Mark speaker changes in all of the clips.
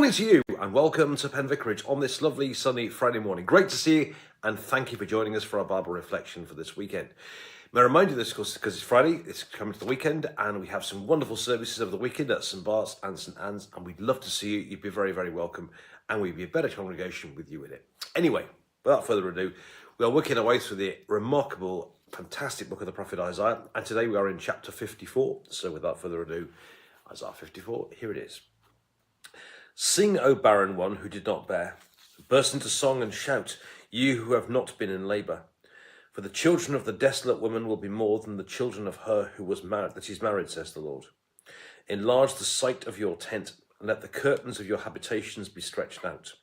Speaker 1: morning to you and welcome to Penn Vicarage on this lovely sunny Friday morning. Great to see you and thank you for joining us for our Bible reflection for this weekend. May I remind you this, of course, because it's Friday, it's coming to the weekend and we have some wonderful services over the weekend at St. Bart's and St. Anne's, and we'd love to see you. You'd be very, very welcome and we'd be a better congregation with you in it. Anyway, without further ado, we are working our way through the remarkable, fantastic book of the prophet Isaiah, and today we are in chapter 54. So without further ado, Isaiah 54, here it is. Sing, O barren one who did not bear. Burst into song and shout, you who have not been in labour. For the children of the desolate woman will be more than the children of her who was married, that is married, says the Lord. Enlarge the site of your tent, and let the curtains of your habitations be stretched out.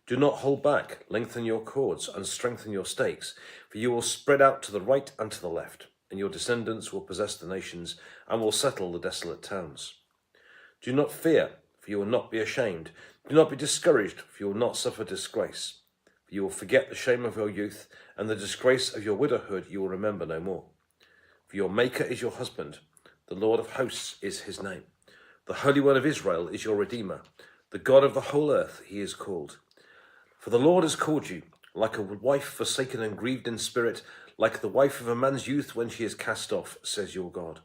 Speaker 1: Do not hold back, lengthen your cords, and strengthen your stakes, for you will spread out to the right and to the left, and your descendants will possess the nations, and will settle the desolate towns. Do not fear, for you will not be ashamed. Do not be discouraged, for you will not suffer disgrace. For you will forget the shame of your youth, and the disgrace of your widowhood you will remember no more. For your Maker is your husband, the Lord of hosts is his name. The Holy One of Israel is your Redeemer, the God of the whole earth he is called. For the Lord has called you, like a wife forsaken and grieved in spirit, like the wife of a man's youth when she is cast off, says your God.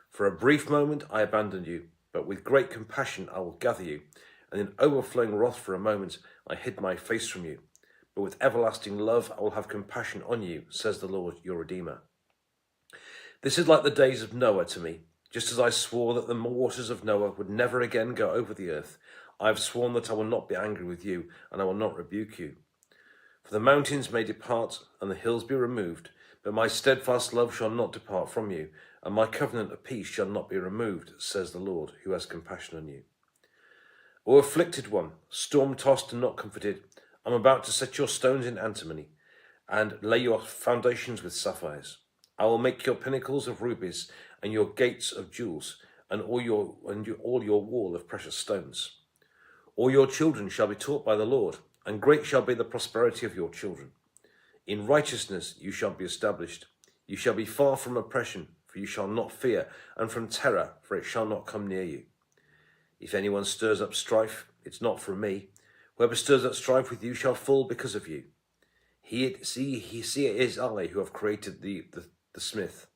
Speaker 1: For a brief moment I abandoned you, but with great compassion I will gather you, and in overflowing wrath for a moment I hid my face from you. But with everlasting love I will have compassion on you, says the Lord your Redeemer. This is like the days of Noah to me. Just as I swore that the waters of Noah would never again go over the earth, I have sworn that I will not be angry with you, and I will not rebuke you. For the mountains may depart, and the hills be removed, but my steadfast love shall not depart from you, and my covenant of peace shall not be removed, says the Lord, who has compassion on you. O afflicted one, storm-tossed and not comforted, I am about to set your stones in antimony, and lay your foundations with sapphires. I will make your pinnacles of rubies, and your gates of jewels, and all your wall of precious stones. All your children shall be taught by the Lord, and great shall be the prosperity of your children. In righteousness you shall be established. You shall be far from oppression, for you shall not fear, and from terror, for it shall not come near you. If anyone stirs up strife, it's not from me. Whoever stirs up strife with you shall fall because of you. See it is I who have created the smith,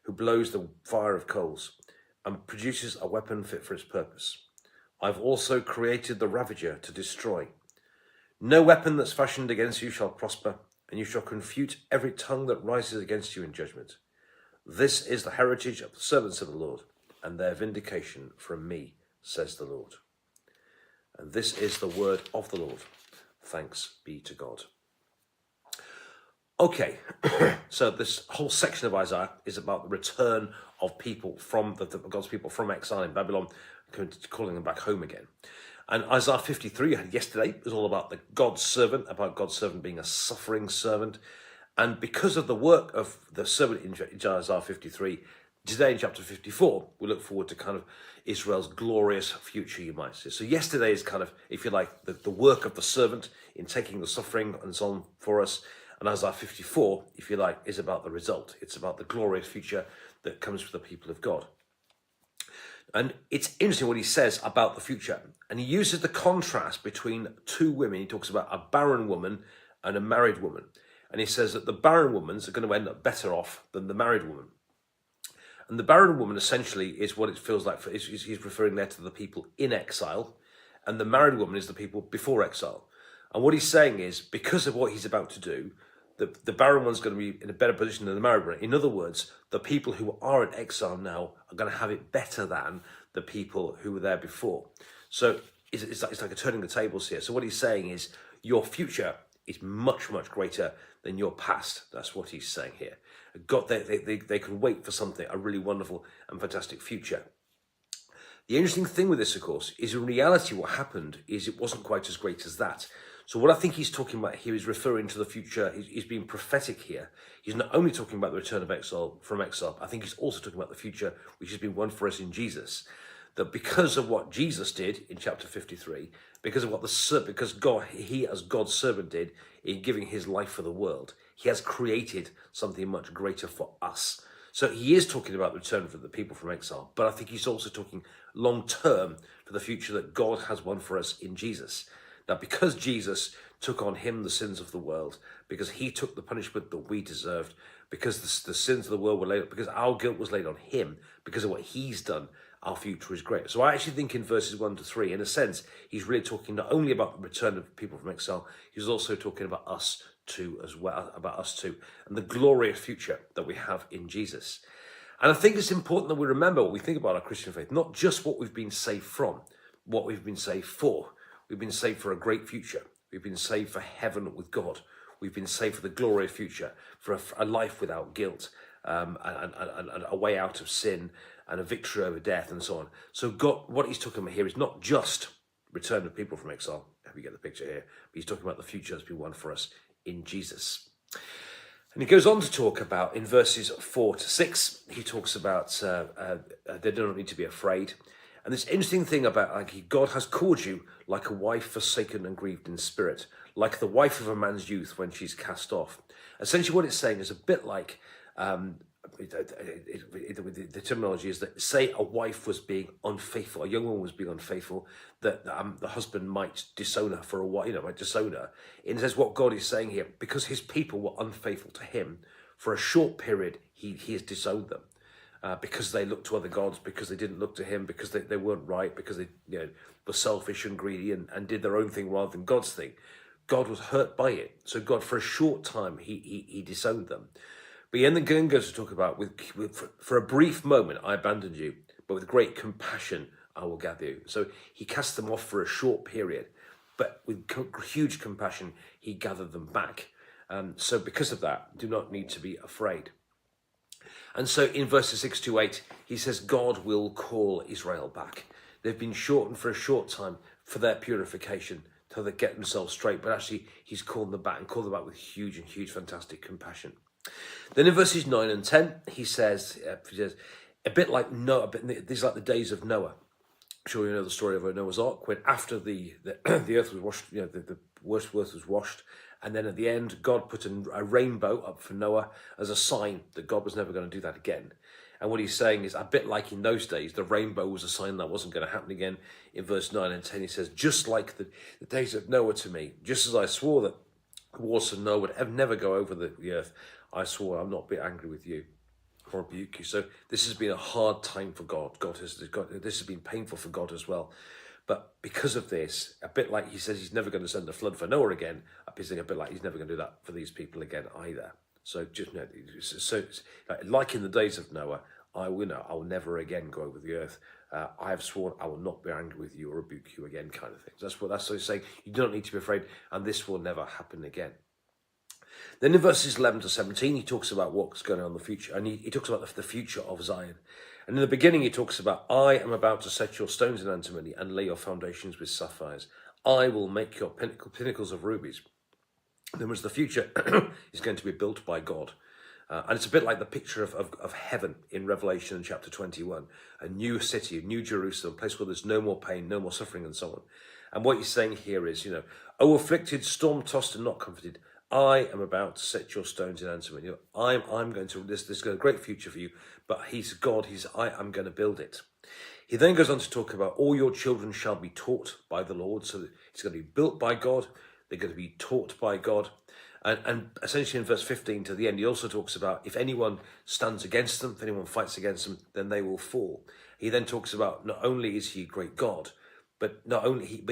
Speaker 1: who blows the fire of coals, and produces a weapon fit for its purpose. I've also created the ravager to destroy. No weapon that's fashioned against you shall prosper, and you shall confute every tongue that rises against you in judgment. This is the heritage of the servants of the Lord, and their vindication from me, says the Lord. And this is the word of the Lord. Thanks be to God. Okay, so this whole section of Isaiah is about the return of people from God's people from exile in Babylon, calling them back home again. And Isaiah 53 I had yesterday was all about God's servant being a suffering servant. And because of the work of the servant in Isaiah 53, today in chapter 54, we look forward to kind of Israel's glorious future, you might say. So yesterday is kind of, if you like, the work of the servant in taking the suffering and so on for us. And Isaiah 54, if you like, is about the result. It's about the glorious future that comes for the people of God. And it's interesting what he says about the future. And he uses the contrast between two women. He talks about a barren woman and a married woman. And he says that the barren women are going to end up better off than the married woman. And the barren woman essentially is what it feels like. He's referring there to the people in exile. And the married woman is the people before exile. And what he's saying is, because of what he's about to do, the barren one's going to be in a better position than the married one. In other words, the people who are in exile now are going to have it better than the people who were there before. So it's like a turning the tables here. So what he's saying is, your future is much, much greater than your past. That's what he's saying here. God, they can wait for something, a really wonderful and fantastic future. The interesting thing with this, of course, is in reality what happened is it wasn't quite as great as that. So what I think he's talking about here is referring to the future. He's being prophetic here. He's not only talking about the return of exile from exile, I think he's also talking about the future which has been won for us in Jesus. That because of what Jesus did in chapter 53, because he as God's servant did in giving his life for the world, he has created something much greater for us. So he is talking about the return for the people from exile, but I think he's also talking long term for the future that God has won for us in Jesus. That because Jesus took on him the sins of the world, because he took the punishment that we deserved, because the sins of the world were laid, because our guilt was laid on him, because of what he's done, our future is great. So I actually think in verses 1 to 3, in a sense, he's really talking not only about the return of people from exile, he's also talking about us too as well, and the glorious future that we have in Jesus. And I think it's important that we remember what we think about our Christian faith, not just what we've been saved from, what we've been saved for. We've been saved for a great future. We've been saved for heaven with God. We've been saved for the glorious future, for a life without guilt, and a way out of sin, and a victory over death, and so on. So God, what he's talking about here is not just return of people from exile. We get the picture here. But he's talking about the future that's been won for us in Jesus. And he goes on to talk about, in verses 4 to 6, he talks about they don't need to be afraid. And this interesting thing about God has called you like a wife forsaken and grieved in spirit, like the wife of a man's youth when she's cast off. Essentially what it's saying is a bit like, the terminology is that, say a wife was being unfaithful, a young woman was being unfaithful, that the husband might disown her for a while, might disown her. In a sense, what God is saying here, because his people were unfaithful to him, for a short period, he has disowned them. Because they looked to other gods, because they didn't look to him, because they weren't right, because they were selfish and greedy and did their own thing rather than God's thing. God was hurt by it. So God, for a short time, he disowned them. But he then goes to talk about, for a brief moment, I abandoned you, but with great compassion, I will gather you. So he cast them off for a short period, but with huge compassion, he gathered them back. So because of that, do not need to be afraid. And so in verses 6 to 8, he says, God will call Israel back. They've been shortened for a short time for their purification, till they get themselves straight. But actually, he's called them back, and called them back with huge, fantastic compassion. Then in verses 9 and 10, he says a bit like Noah, these are like the days of Noah. I'm sure you know the story of Noah's Ark, when after the earth was washed, the worst earth was washed, and then at the end, God put a rainbow up for Noah as a sign that God was never going to do that again. And what he's saying is, a bit like in those days, the rainbow was a sign that wasn't going to happen again. In verse 9 and 10, he says, just like the days of Noah to me, just as I swore that the waters of Noah would never go over the earth, I swore I'll not be angry with you or rebuke you. So this has been a hard time for God. This has been painful for God as well. But because of this, a bit like he says he's never going to send a flood for Noah again, I'm saying a bit like he's never going to do that for these people again either. So just like in the days of Noah, I will never again go over the earth. I have sworn I will not be angry with you or rebuke you again, kind of thing. That's what he's saying. You don't need to be afraid, and this will never happen again. Then in verses 11 to 17, he talks about what's going on in the future, and he talks about the future of Zion. And in the beginning, he talks about, I am about to set your stones in antimony and lay your foundations with sapphires. I will make your pinnacles of rubies. In other words, the future is going to be built by God. And it's a bit like the picture of heaven in Revelation chapter 21, a new city, a new Jerusalem, a place where there's no more pain, no more suffering, and so on. And what he's saying here is, O afflicted, storm-tossed, and not comforted, I am about to set your stones in antimony. I'm going to, this is a great future for you, but he's God, I am going to build it. He then goes on to talk about all your children shall be taught by the Lord. So it's going to be built by God. They're going to be taught by God. And essentially in verse 15 to the end, he also talks about if anyone stands against them, if anyone fights against them, then they will fall. He then talks about not only is he a great God, but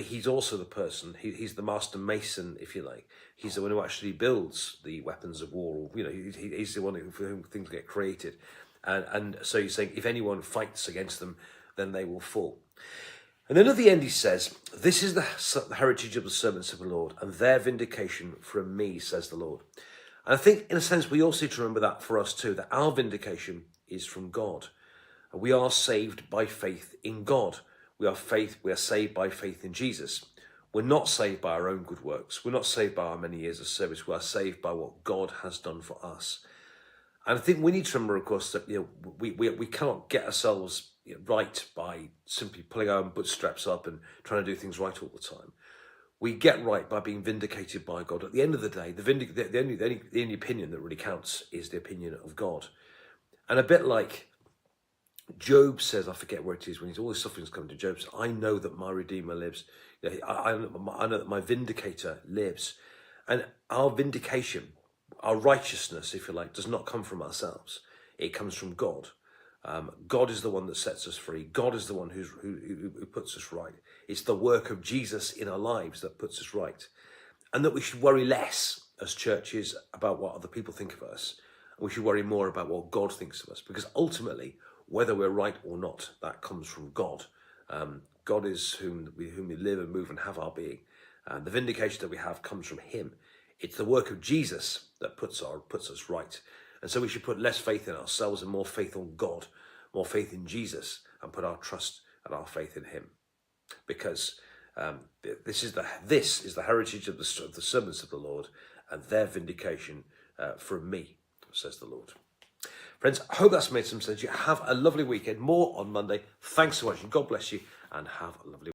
Speaker 1: he's also the person. He's the master mason, if you like. He's the one who actually builds the weapons of war. He's the one for whom things get created. And so he's saying if anyone fights against them, then they will fall. And then at the end he says, this is the heritage of the servants of the Lord, and their vindication from me, says the Lord. And I think, in a sense, we also need to remember that for us too, that our vindication is from God. We are saved by faith in God. We are saved by faith in Jesus. We're not saved by our own good works. We're not saved by our many years of service. We are saved by what God has done for us. And I think we need to remember, of course, that we cannot get ourselves right by simply pulling our own bootstraps up and trying to do things right all the time. We get right by being vindicated by God. At the end of the day, the only opinion that really counts is the opinion of God. And a bit like Job says, I forget where it is, when all his sufferings come to Job, says, I know that my Redeemer lives. I know that my Vindicator lives. And our vindication, our righteousness, if you like, does not come from ourselves. It comes from God. God is the one that sets us free. God is the one who puts us right. It's the work of Jesus in our lives that puts us right. And that we should worry less as churches about what other people think of us. And we should worry more about what God thinks of us. Because ultimately, whether we're right or not, that comes from God. God is whom we live and move and have our being. The vindication that we have comes from him. It's the work of Jesus that puts us right. And so we should put less faith in ourselves and more faith on God, more faith in Jesus, and put our trust and our faith in him. Because this is the heritage of the servants of the Lord, and their vindication from me, says the Lord. Friends, I hope that's made some sense. You have a lovely weekend. More on Monday. Thanks so much, and God bless you, and have a lovely weekend.